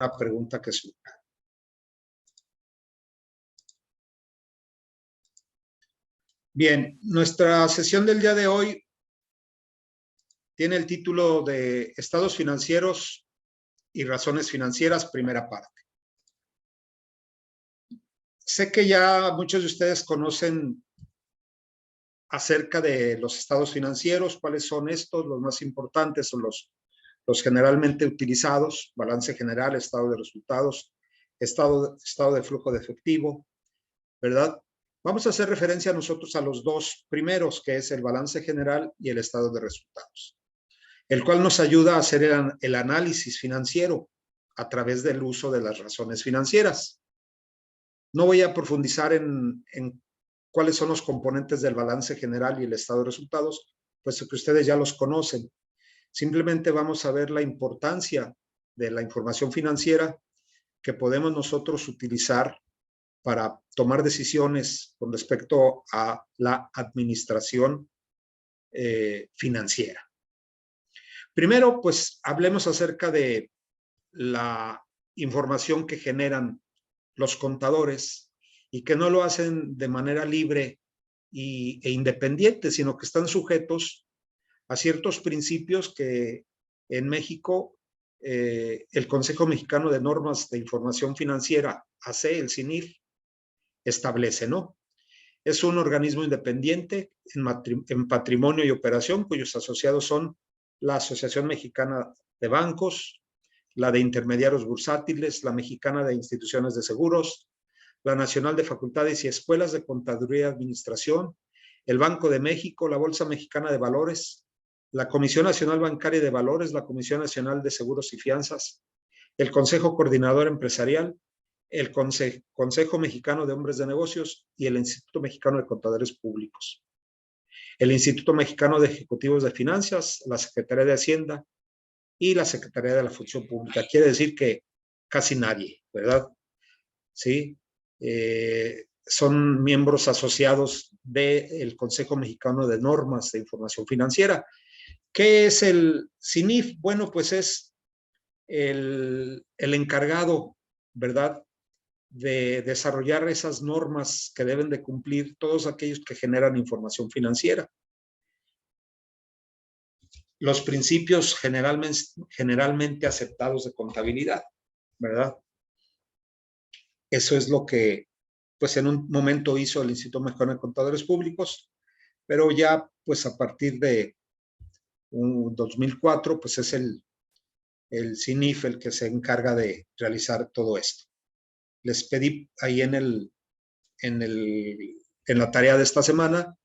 alguna pregunta que surja. Bien, nuestra sesión del día de hoy tiene el título de Estados financieros y razones financieras, primera parte. Sé que ya muchos de ustedes conocen acerca de los estados financieros, cuáles son estos, los más importantes son los generalmente utilizados: balance general, estado de resultados, estado de flujo de efectivo, ¿verdad? Vamos a hacer referencia nosotros a los dos primeros, que es el balance general y el estado de resultados, el cual nos ayuda a hacer el análisis financiero a través del uso de las razones financieras. No voy a profundizar en cuáles son los componentes del balance general y el estado de resultados, puesto que ustedes ya los conocen. Simplemente vamos a ver la importancia de la información financiera que podemos nosotros utilizar para tomar decisiones con respecto a la administración financiera. Primero, pues hablemos acerca de la información que generan los contadores y que no lo hacen de manera libre e independiente, sino que están sujetos a ciertos principios que en México el Consejo Mexicano de Normas de Información Financiera, AC, el CINIF, establece, ¿no? Es un organismo independiente en patrimonio y operación, cuyos asociados son la Asociación Mexicana de Bancos, la de Intermediarios Bursátiles, la Mexicana de Instituciones de Seguros, la Nacional de Facultades y Escuelas de Contaduría y Administración, el Banco de México, la Bolsa Mexicana de Valores, la Comisión Nacional Bancaria de Valores, la Comisión Nacional de Seguros y Fianzas, el Consejo Coordinador Empresarial, el Consejo Mexicano de Hombres de Negocios y el Instituto Mexicano de Contadores Públicos, el Instituto Mexicano de Ejecutivos de Finanzas, la Secretaría de Hacienda y la Secretaría de la Función Pública. Quiere decir que casi nadie, ¿verdad? Sí, son miembros asociados del Consejo Mexicano de Normas de Información Financiera. ¿Qué es el CINIF? Bueno, pues es el encargado, ¿verdad?, de desarrollar esas normas que deben de cumplir todos aquellos que generan información financiera. Los principios generalmente aceptados de contabilidad, ¿verdad? Eso es lo que, pues, en un momento hizo el Instituto Mexicano de Contadores Públicos, pero ya, pues, a partir de 2004, pues, es el CINIF el que se encarga de realizar todo esto. Les pedí ahí en la tarea de esta semana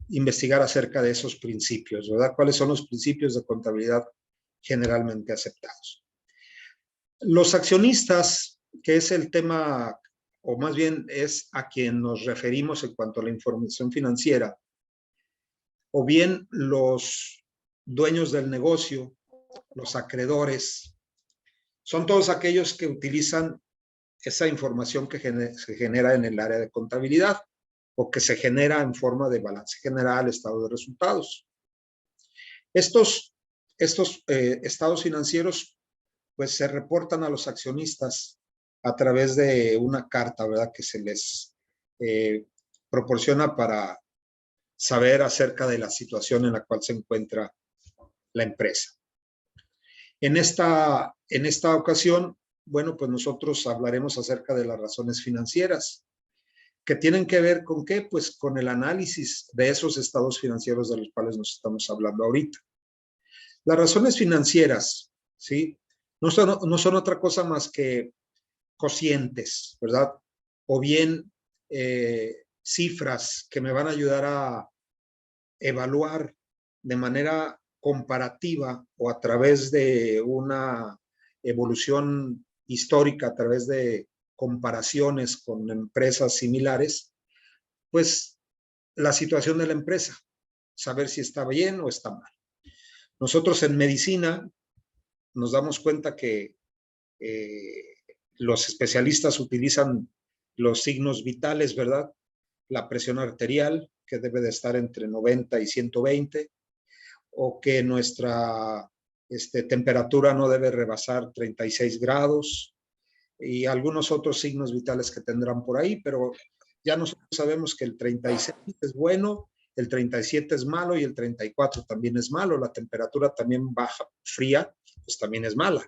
investigar acerca de esos principios, ¿verdad? ¿Cuáles son los principios de contabilidad generalmente aceptados? Los accionistas, que es el tema, o más bien es a quien nos referimos en cuanto a la información financiera, o bien los dueños del negocio, los acreedores, son todos aquellos que utilizan esa información que se genera en el área de contabilidad o que se genera en forma de balance general, estado de resultados. Estos estados financieros, pues, se reportan a los accionistas a través de una carta, ¿verdad?, que se les proporciona para saber acerca de la situación en la cual se encuentra la empresa. En esta ocasión, bueno, pues nosotros hablaremos acerca de las razones financieras, que tienen que ver con ¿qué? Pues con el análisis de esos estados financieros de los cuales nos estamos hablando ahorita. Las razones financieras, ¿sí?, no son otra cosa más que cocientes, ¿verdad? O bien cifras que me van a ayudar a evaluar de manera comparativa o a través de una evolución histórica, a través de comparaciones con empresas similares, pues la situación de la empresa, saber si está bien o está mal. Nosotros en medicina nos damos cuenta que los especialistas utilizan los signos vitales, ¿verdad? La presión arterial, que debe de estar entre 90 y 120, o que nuestra temperatura no debe rebasar 36 grados, y algunos otros signos vitales que tendrán por ahí, pero ya nosotros sabemos que el 36 es bueno, el 37 es malo y el 34 también es malo. La temperatura también baja, fría, pues también es mala,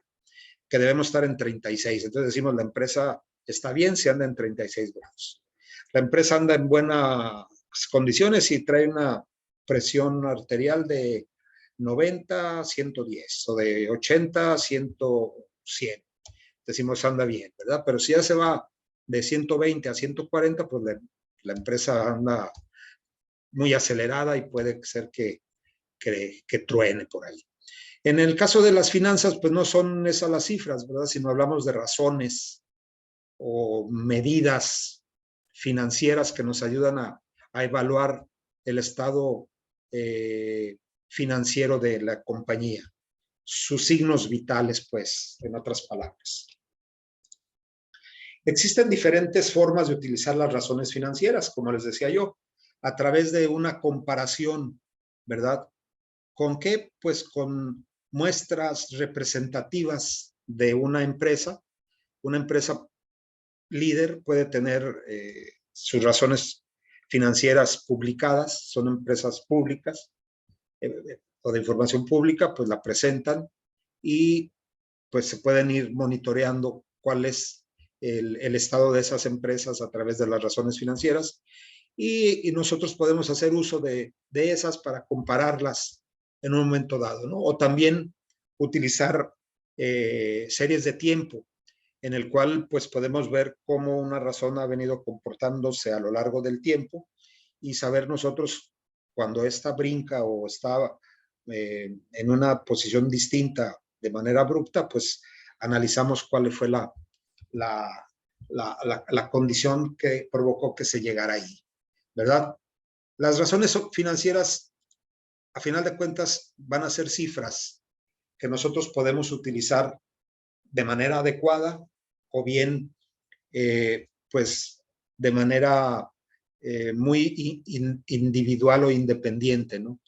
que debemos estar en 36. Entonces decimos, la empresa está bien si anda en 36 grados. La empresa anda en buenas condiciones y trae una presión arterial de 90 a 110 o de 80 a 100. Decimos anda bien, ¿verdad? Pero si ya se va de 120 a 140, pues la empresa anda muy acelerada y puede ser que truene por ahí. En el caso de las finanzas, pues no son esas las cifras, ¿verdad? Sino hablamos de razones o medidas financieras que nos ayudan a evaluar el estado financiero de la compañía, sus signos vitales, pues, en otras palabras. Existen diferentes formas de utilizar las razones financieras, como les decía yo, a través de una comparación, ¿verdad? ¿Con qué? Pues con muestras representativas de una empresa. Una empresa líder puede tener sus razones financieras publicadas, son empresas públicas o de información pública, pues la presentan y pues se pueden ir monitoreando cuál es el estado de esas empresas a través de las razones financieras y nosotros podemos hacer uso de esas para compararlas en un momento dado, ¿no? O también utilizar series de tiempo en el cual pues podemos ver cómo una razón ha venido comportándose a lo largo del tiempo y saber nosotros cuando esta brinca o está en una posición distinta de manera abrupta, pues analizamos cuál fue la condición que provocó que se llegara ahí, ¿verdad? Las razones financieras, a final de cuentas, van a ser cifras que nosotros podemos utilizar de manera adecuada o bien, pues, de manera muy individual o independiente, ¿no?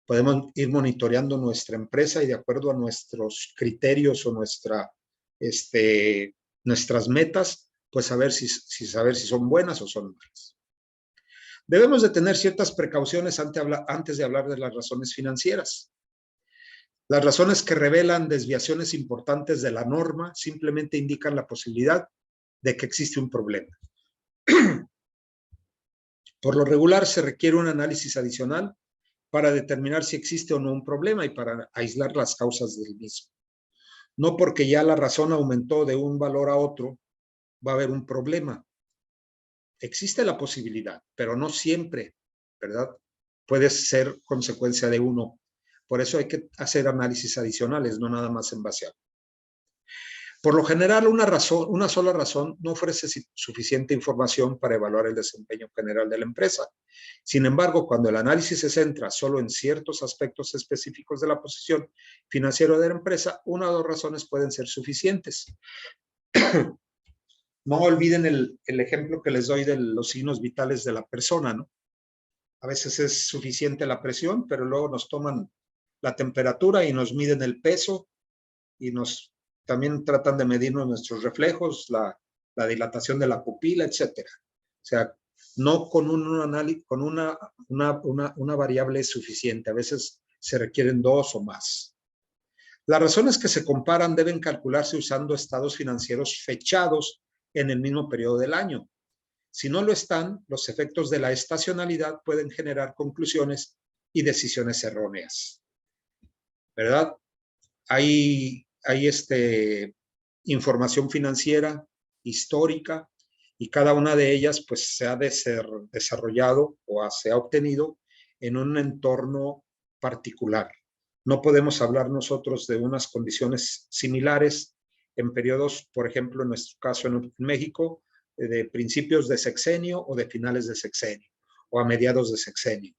Podemos ir monitoreando nuestra empresa y de acuerdo a nuestros criterios o nuestras metas, pues saber saber si son buenas o son malas. Debemos de tener ciertas precauciones antes de hablar de las razones financieras. Las razones que revelan desviaciones importantes de la norma simplemente indican la posibilidad de que existe un problema. Por lo regular, se requiere un análisis adicional para determinar si existe o no un problema y para aislar las causas del mismo. No porque ya la razón aumentó de un valor a otro, va a haber un problema. Existe la posibilidad, pero no siempre, ¿verdad? Puede ser consecuencia de uno. Por eso hay que hacer análisis adicionales, no nada más en base a. Por lo general, una sola razón no ofrece suficiente información para evaluar el desempeño general de la empresa. Sin embargo, cuando el análisis se centra solo en ciertos aspectos específicos de la posición financiera de la empresa, una o dos razones pueden ser suficientes. No olviden el ejemplo que les doy de los signos vitales de la persona, ¿no? A veces es suficiente la presión, pero luego nos toman la temperatura y nos miden el peso y también tratan de medirnos nuestros reflejos, la dilatación de la pupila, etcétera. O sea, no con una variable es suficiente. A veces se requieren dos o más. Las razones que se comparan deben calcularse usando estados financieros fechados en el mismo periodo del año. Si no lo están, los efectos de la estacionalidad pueden generar conclusiones y decisiones erróneas, ¿verdad? Hay información financiera histórica y cada una de ellas pues se ha de ser desarrollado o se ha obtenido en un entorno particular. No podemos hablar nosotros de unas condiciones similares en periodos, por ejemplo, en nuestro caso en México, de principios de sexenio o de finales de sexenio o a mediados de sexenio.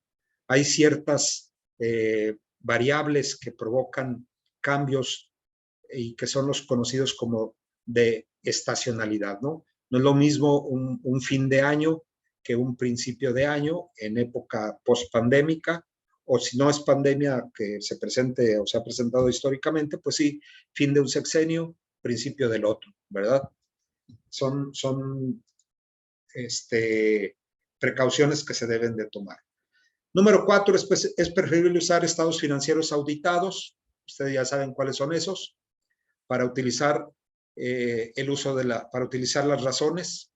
Hay ciertas variables que provocan cambios y que son los conocidos como de estacionalidad, ¿no? No es lo mismo un fin de año que un principio de año en época post-pandémica, o si no es pandemia que se presente o se ha presentado históricamente, pues sí, fin de un sexenio, principio del otro, ¿verdad? son precauciones que se deben de tomar. Número 4, es preferible usar estados financieros auditados. Ustedes ya saben cuáles son esos, para utilizar para utilizar las razones.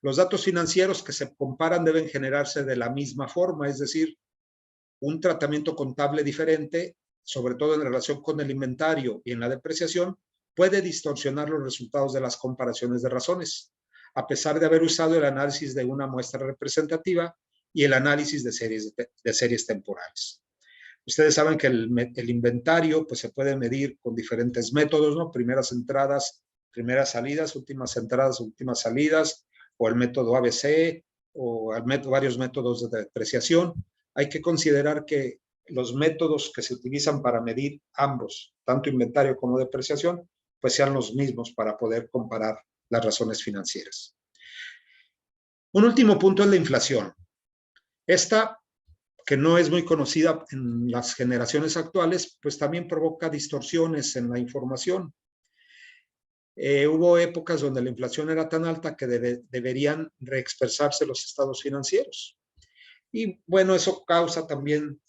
Los datos financieros que se comparan deben generarse de la misma forma, es decir, un tratamiento contable diferente, sobre todo en relación con el inventario y en la depreciación, puede distorsionar los resultados de las comparaciones de razones, a pesar de haber usado el análisis de una muestra representativa y el análisis de series temporales. Ustedes saben que el inventario pues, se puede medir con diferentes métodos, ¿no? Primeras entradas, primeras salidas, últimas entradas, últimas salidas, o el método ABC, o varios métodos de depreciación. Hay que considerar que los métodos que se utilizan para medir ambos, tanto inventario como depreciación, pues sean los mismos para poder comparar las razones financieras. Un último punto es la inflación. Esta, que no es muy conocida en las generaciones actuales, pues también provoca distorsiones en la información. Hubo épocas donde la inflación era tan alta que deberían reexpresarse los estados financieros. Y bueno, eso causa también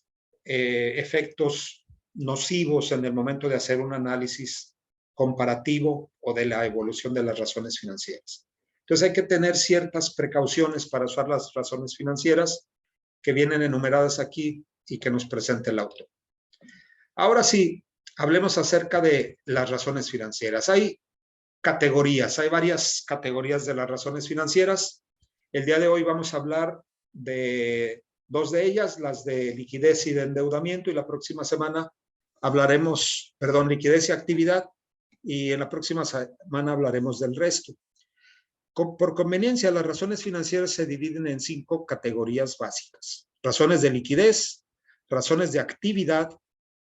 efectos nocivos en el momento de hacer un análisis comparativo o de la evolución de las razones financieras. Entonces hay que tener ciertas precauciones para usar las razones financieras que vienen enumeradas aquí y que nos presenta el autor. Ahora sí, hablemos acerca de las razones financieras. Hay categorías, hay varias categorías de las razones financieras. El día de hoy vamos a hablar de dos de ellas, las de liquidez y de endeudamiento, y la próxima semana hablaremos, perdón, liquidez y actividad, y en la próxima semana hablaremos del resto. Por conveniencia, las razones financieras se dividen en 5 categorías básicas: razones de liquidez, razones de actividad,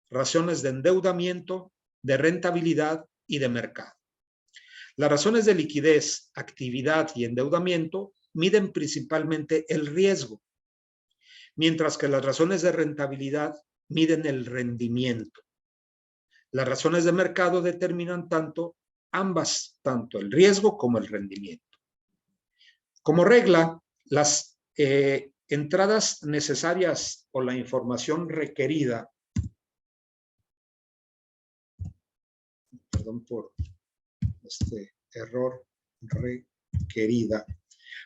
razones de endeudamiento, de rentabilidad y de mercado. Las razones de liquidez, actividad y endeudamiento miden principalmente el riesgo, mientras que las razones de rentabilidad miden el rendimiento. Las razones de mercado determinan tanto el riesgo como el rendimiento. Como regla, las entradas necesarias o la información requerida, perdón por este error, requerida,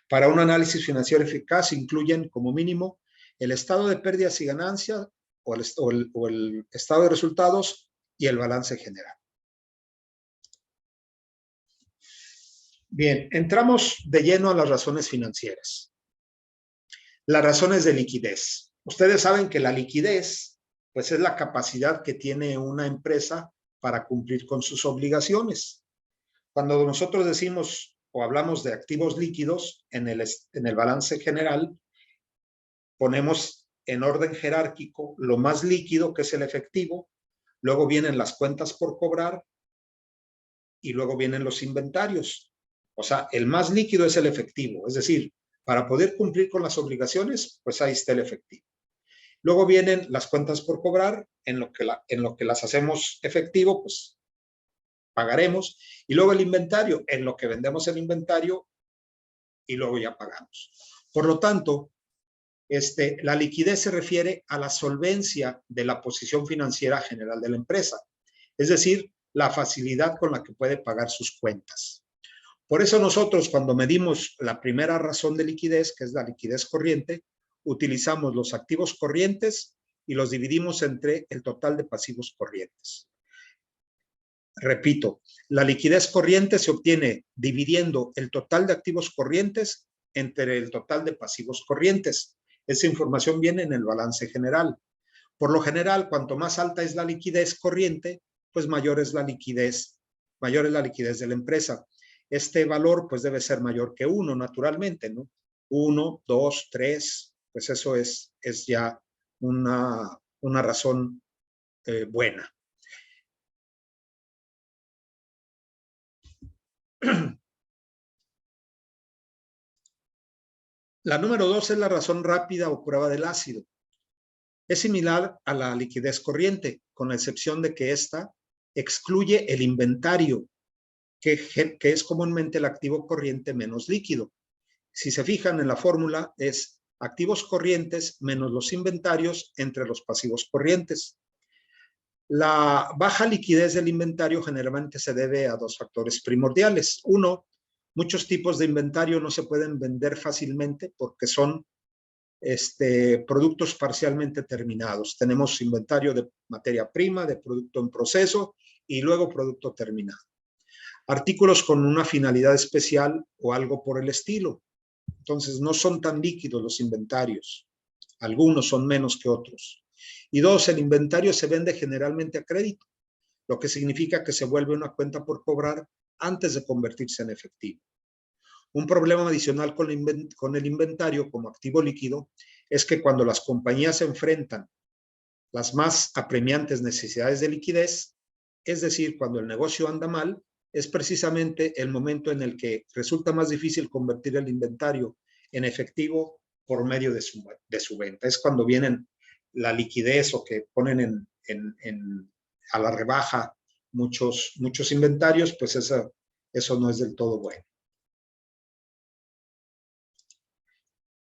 para un análisis financiero eficaz incluyen como mínimo el estado de pérdidas y ganancias o el estado de resultados y el balance general. Bien, entramos de lleno a las razones financieras. Las razones de liquidez. Ustedes saben que la liquidez, pues, es la capacidad que tiene una empresa para cumplir con sus obligaciones. Cuando nosotros decimos o hablamos de activos líquidos en el balance general, ponemos en orden jerárquico lo más líquido, que es el efectivo, luego vienen las cuentas por cobrar y luego vienen los inventarios. O sea, el más líquido es el efectivo, es decir, para poder cumplir con las obligaciones, pues ahí está el efectivo. Luego vienen las cuentas por cobrar, en lo que las hacemos efectivo, pues pagaremos, y luego el inventario, en lo que vendemos el inventario y luego ya pagamos. Por lo tanto, la liquidez se refiere a la solvencia de la posición financiera general de la empresa, es decir, la facilidad con la que puede pagar sus cuentas. Por eso nosotros, cuando medimos la primera razón de liquidez, que es la liquidez corriente, utilizamos los activos corrientes y los dividimos entre el total de pasivos corrientes. Repito, la liquidez corriente se obtiene dividiendo el total de activos corrientes entre el total de pasivos corrientes. Esa información viene en el balance general. Por lo general, cuanto más alta es la liquidez corriente, pues mayor es la liquidez de la empresa. Este valor pues debe ser mayor que 1, naturalmente, ¿no? 1, 2, 3, pues eso es ya una razón buena. La número 2 es la razón rápida o prueba del ácido. Es similar a la liquidez corriente, con la excepción de que esta excluye el inventario que es comúnmente el activo corriente menos líquido. Si se fijan en la fórmula, es activos corrientes menos los inventarios entre los pasivos corrientes. La baja liquidez del inventario generalmente se debe a dos factores primordiales. Uno, muchos tipos de inventario no se pueden vender fácilmente porque son productos parcialmente terminados. Tenemos inventario de materia prima, de producto en proceso y luego producto terminado. Artículos con una finalidad especial o algo por el estilo. Entonces, no son tan líquidos los inventarios. Algunos son menos que otros. Y dos, el inventario se vende generalmente a crédito, lo que significa que se vuelve una cuenta por cobrar antes de convertirse en efectivo. Un problema adicional con el inventario como activo líquido es que cuando las compañías se enfrentan las más apremiantes necesidades de liquidez, es decir, cuando el negocio anda mal, es precisamente el momento en el que resulta más difícil convertir el inventario en efectivo por medio de su venta. Es cuando vienen la liquidez o que ponen a la rebaja muchos inventarios, pues eso no es del todo bueno.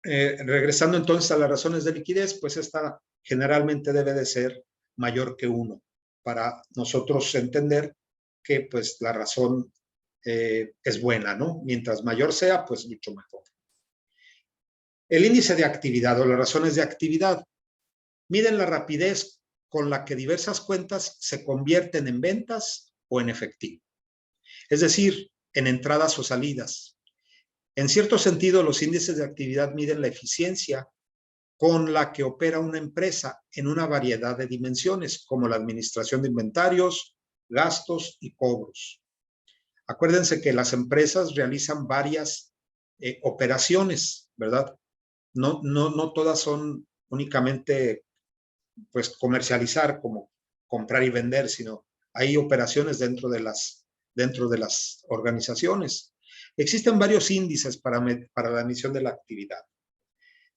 Regresando entonces a las razones de liquidez, pues esta generalmente debe de ser mayor que 1 para nosotros entender que pues la razón es buena, ¿no? Mientras mayor sea, pues mucho mejor. El índice de actividad o las razones de actividad miden la rapidez con la que diversas cuentas se convierten en ventas o en efectivo. Es decir, en entradas o salidas. En cierto sentido, los índices de actividad miden la eficiencia con la que opera una empresa en una variedad de dimensiones, como la administración de inventarios, gastos y cobros. Acuérdense que las empresas realizan varias operaciones, ¿verdad? No todas son únicamente pues comercializar, como comprar y vender, sino hay operaciones dentro de las organizaciones. Existen varios índices para la medición de la actividad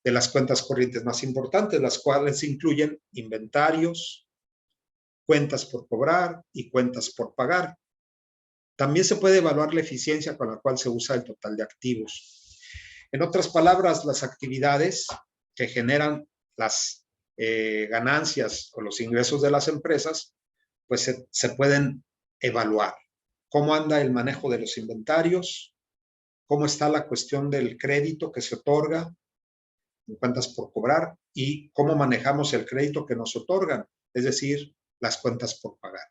de las cuentas corrientes más importantes, las cuales incluyen inventarios, cuentas por cobrar y cuentas por pagar. También se puede evaluar la eficiencia con la cual se usa el total de activos. En otras palabras, las actividades que generan las ganancias o los ingresos de las empresas, pues se pueden evaluar. ¿Cómo anda el manejo de los inventarios? ¿Cómo está la cuestión del crédito que se otorga en cuentas por cobrar? ¿Y cómo manejamos el crédito que nos otorgan? Es decir, las cuentas por pagar.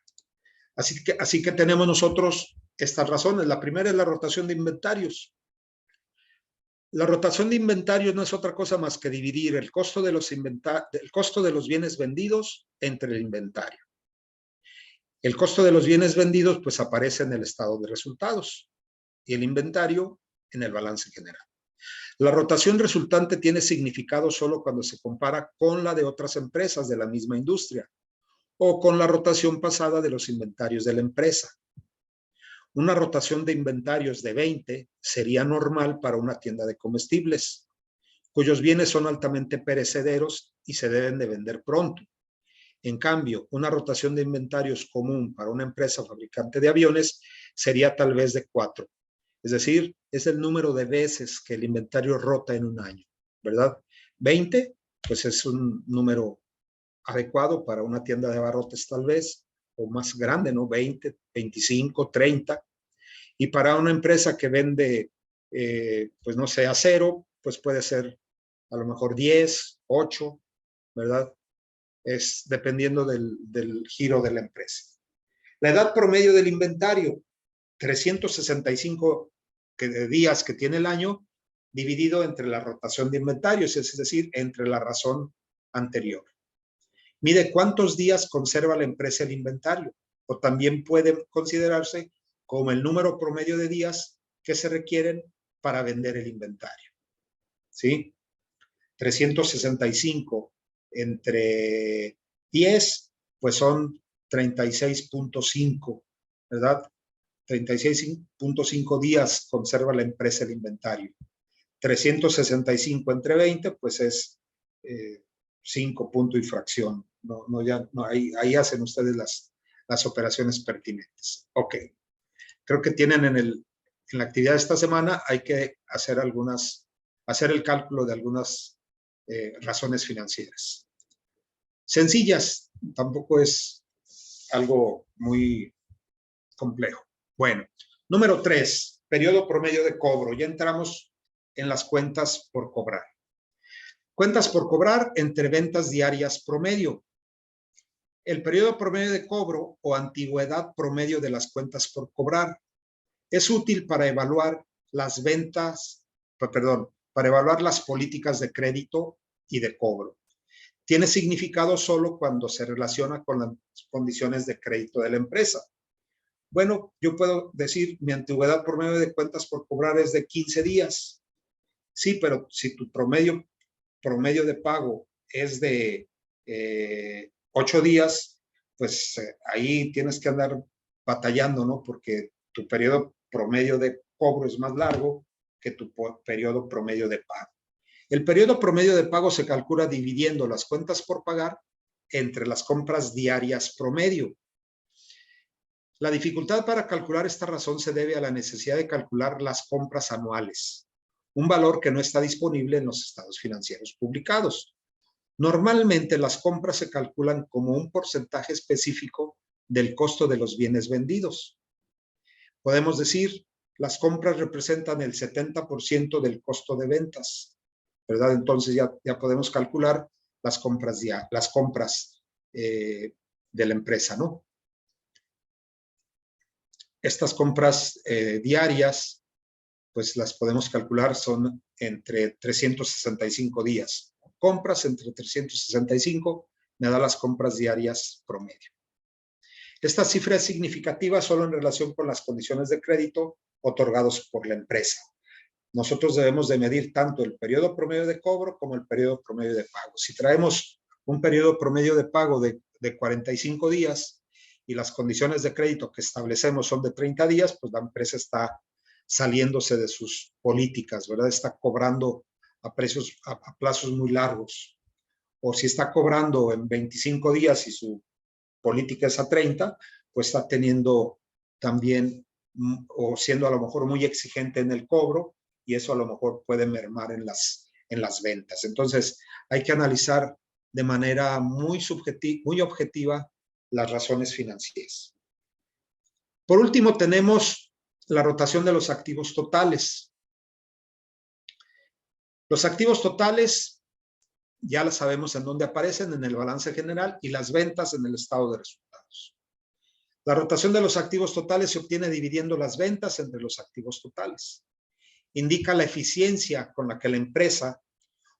Así que tenemos nosotros estas razones. La primera es la rotación de inventarios. La rotación de inventarios no es otra cosa más que dividir el costo de los bienes vendidos entre el inventario. El costo de los bienes vendidos pues aparece en el estado de resultados y el inventario en el balance general. La rotación resultante tiene significado solo cuando se compara con la de otras empresas de la misma industria o con la rotación pasada de los inventarios de la empresa. Una rotación de inventarios de 20 sería normal para una tienda de comestibles, cuyos bienes son altamente perecederos y se deben de vender pronto. En cambio, una rotación de inventarios común para una empresa fabricante de aviones sería tal vez de 4. Es decir, es el número de veces que el inventario rota en un año, ¿verdad? 20, pues es un número adecuado para una tienda de abarrotes tal vez, o más grande, ¿no? 20, 25, 30. Y para una empresa que vende, pues no sé, acero, pues puede ser a lo mejor 10, 8, ¿verdad? Es dependiendo del giro de la empresa. La edad promedio del inventario, 365 días que tiene el año, dividido entre la rotación de inventarios, es decir, entre la razón anterior. Mide cuántos días conserva la empresa el inventario, o también puede considerarse como el número promedio de días que se requieren para vender el inventario. ¿Sí? 365 entre 10, pues son 36.5, ¿verdad? 36.5 días conserva la empresa el inventario. 365 entre 20, pues es 5 punto y fracción. Ahí hacen ustedes las operaciones pertinentes. Ok. creo que tienen en la actividad de esta semana, hay que hacer el cálculo de algunas razones financieras. Sencillas, tampoco es algo muy complejo. Bueno, número 3, periodo promedio de cobro. Ya entramos en las cuentas por cobrar. Cuentas por cobrar entre ventas diarias promedio. El periodo promedio de cobro o antigüedad promedio de las cuentas por cobrar es útil para evaluar las ventas, para evaluar las políticas de crédito y de cobro. Tiene significado solo cuando se relaciona con las condiciones de crédito de la empresa. Bueno, yo puedo decir, mi antigüedad promedio de cuentas por cobrar es de 15 días. Sí, pero si tu promedio de pago es de 8 días, pues ahí tienes que andar batallando, ¿no? Porque tu periodo promedio de cobro es más largo que tu periodo promedio de pago. El periodo promedio de pago se calcula dividiendo las cuentas por pagar entre las compras diarias promedio. La dificultad para calcular esta razón se debe a la necesidad de calcular las compras anuales, un valor que no está disponible en los estados financieros publicados. Normalmente las compras se calculan como un porcentaje específico del costo de los bienes vendidos. Podemos decir, las compras representan el 70% del costo de ventas, ¿verdad? Entonces ya podemos calcular las compras de la empresa, ¿no? Estas compras diarias, pues las podemos calcular, son entre 365 días. Compras entre 365 me da las compras diarias promedio. Esta cifra es significativa solo en relación con las condiciones de crédito otorgados por la empresa. Nosotros debemos de medir tanto el periodo promedio de cobro como el periodo promedio de pago. Si traemos un periodo promedio de pago de 45 días y las condiciones de crédito que establecemos son de 30 días, pues la empresa está saliéndose de sus políticas, ¿verdad? Está cobrando a plazos muy largos. O si está cobrando en 25 días y su política es a 30, pues está teniendo también, o siendo a lo mejor muy exigente en el cobro, y eso a lo mejor puede mermar en las ventas. Entonces, hay que analizar de manera muy objetiva las razones financieras. Por último, tenemos la rotación de los activos totales. Los activos totales ya las sabemos en dónde aparecen, en el balance general, y las ventas en el estado de resultados. La rotación de los activos totales se obtiene dividiendo las ventas entre los activos totales. Indica la eficiencia con la que la empresa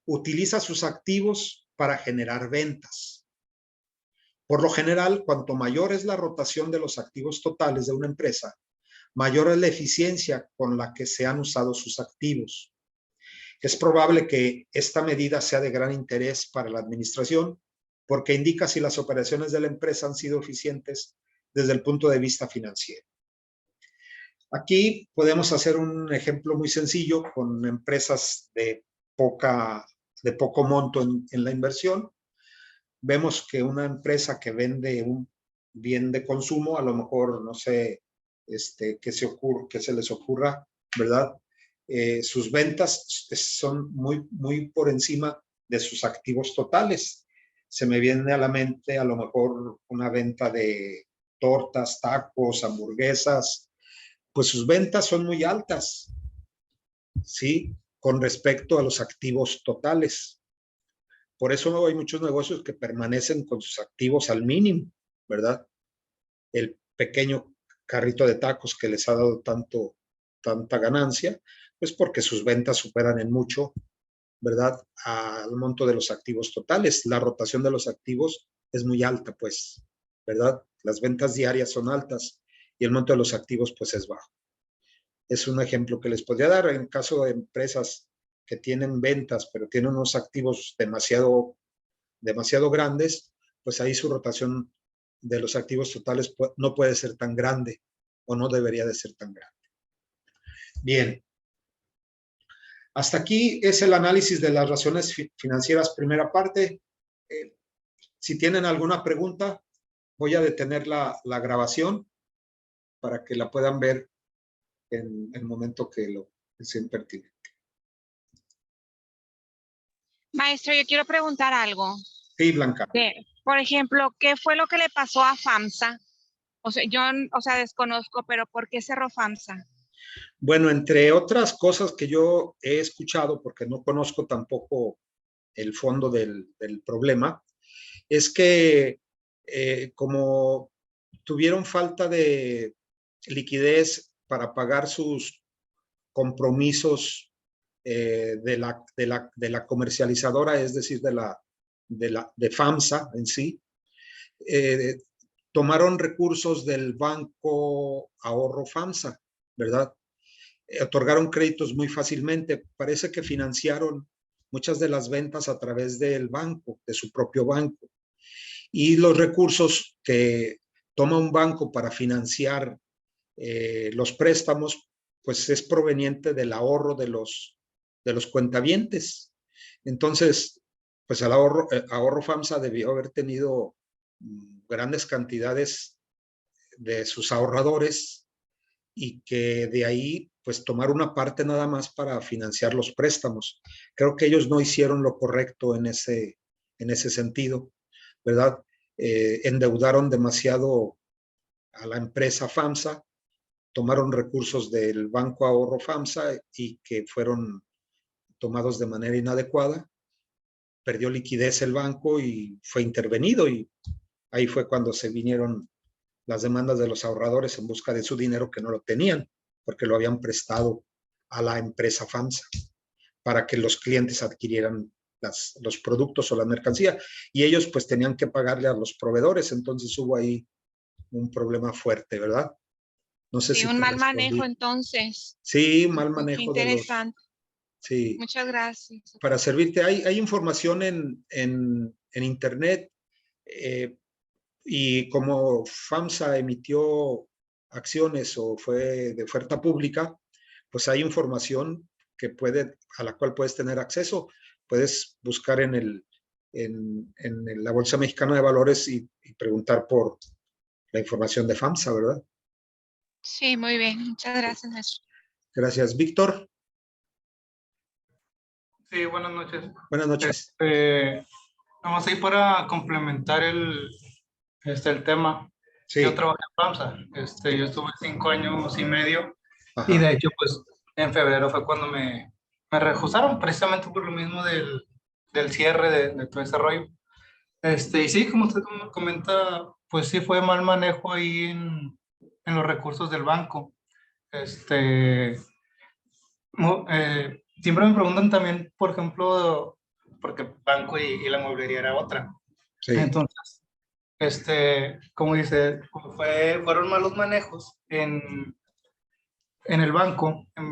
utiliza sus activos para generar ventas. Por lo general, cuanto mayor es la rotación de los activos totales de una empresa, mayor es la eficiencia con la que se han usado sus activos. Es probable que esta medida sea de gran interés para la administración porque indica si las operaciones de la empresa han sido eficientes desde el punto de vista financiero. Aquí podemos hacer un ejemplo muy sencillo con empresas de poco monto en la inversión. Vemos que una empresa que vende un bien de consumo, a lo mejor, no sé, que se les ocurra, ¿verdad? Sus ventas son muy por encima de sus activos totales. Se me viene a la mente a lo mejor una venta de tortas, tacos, hamburguesas, pues sus ventas son muy altas, ¿sí? Con respecto a los activos totales. Por eso hay muchos negocios que permanecen con sus activos al mínimo, ¿verdad? El pequeño carrito de tacos que les ha dado tanta ganancia, pues porque sus ventas superan en mucho, ¿verdad?, al monto de los activos totales. La rotación de los activos es muy alta, pues, ¿verdad? Las ventas diarias son altas y el monto de los activos, pues, es bajo. Es un ejemplo que les podría dar. En caso de empresas que tienen ventas, pero tienen unos activos demasiado grandes, pues ahí su rotación de los activos totales no puede ser tan grande o no debería de ser tan grande. Bien. Hasta aquí es el análisis de las razones financieras, primera parte. Si tienen alguna pregunta, voy a detener la grabación para que la puedan ver en el momento que lo sea pertinente. Maestro, yo quiero preguntar algo. Sí, Blanca. Por ejemplo, ¿qué fue lo que le pasó a FAMSA? O sea, yo, desconozco, pero ¿por qué cerró FAMSA? Bueno, entre otras cosas que yo he escuchado, porque no conozco tampoco el fondo del problema, es que como tuvieron falta de liquidez para pagar sus compromisos de la comercializadora, es decir, de FAMSA en sí, tomaron recursos del Banco Ahorro FAMSA, ¿verdad? Otorgaron créditos muy fácilmente. Parece que financiaron muchas de las ventas a través del banco, de su propio banco. Y los recursos que toma un banco para financiar los préstamos, pues es proveniente del ahorro de los cuentavientes. Entonces, pues el ahorro FAMSA debió haber tenido grandes cantidades de sus ahorradores y que de ahí pues tomar una parte nada más para financiar los préstamos. Creo que ellos no hicieron lo correcto en ese sentido, ¿verdad? Endeudaron demasiado a la empresa FAMSA, tomaron recursos del Banco Ahorro FAMSA y que fueron tomados de manera inadecuada, perdió liquidez el banco y fue intervenido, y ahí fue cuando se vinieron las demandas de los ahorradores en busca de su dinero que no lo tenían, porque lo habían prestado a la empresa FAMSA para que los clientes adquirieran los productos o la mercancía, y ellos pues tenían que pagarle a los proveedores. Entonces hubo ahí un problema fuerte, ¿verdad? No sé Sí, si un te mal respondí. manejo entonces. Sí, mal Qué manejo de los... interesante. Sí, Muchas gracias. para servirte. Hay información en internet, y como FAMSA emitió acciones o fue de oferta pública, pues hay información a la cual puedes tener acceso. Puedes buscar en la Bolsa Mexicana de Valores y preguntar por la información de FAMSA, ¿verdad? Sí, muy bien. Muchas gracias, maestro. Gracias, Víctor. Sí, buenas noches. Buenas noches. Vamos a ir para complementar el tema. Sí. Yo trabajé en FAMSA. Yo estuve 5 años y medio. Ajá. Y de hecho, pues, en febrero fue cuando me reajustaron, precisamente por lo mismo del cierre de todo ese rollo. Y sí, como usted comenta, pues sí fue mal manejo ahí en los recursos del banco. Siempre me preguntan también, por ejemplo, porque el banco y la mueblería era otra. Sí. Entonces, como dice, fueron malos manejos en el banco,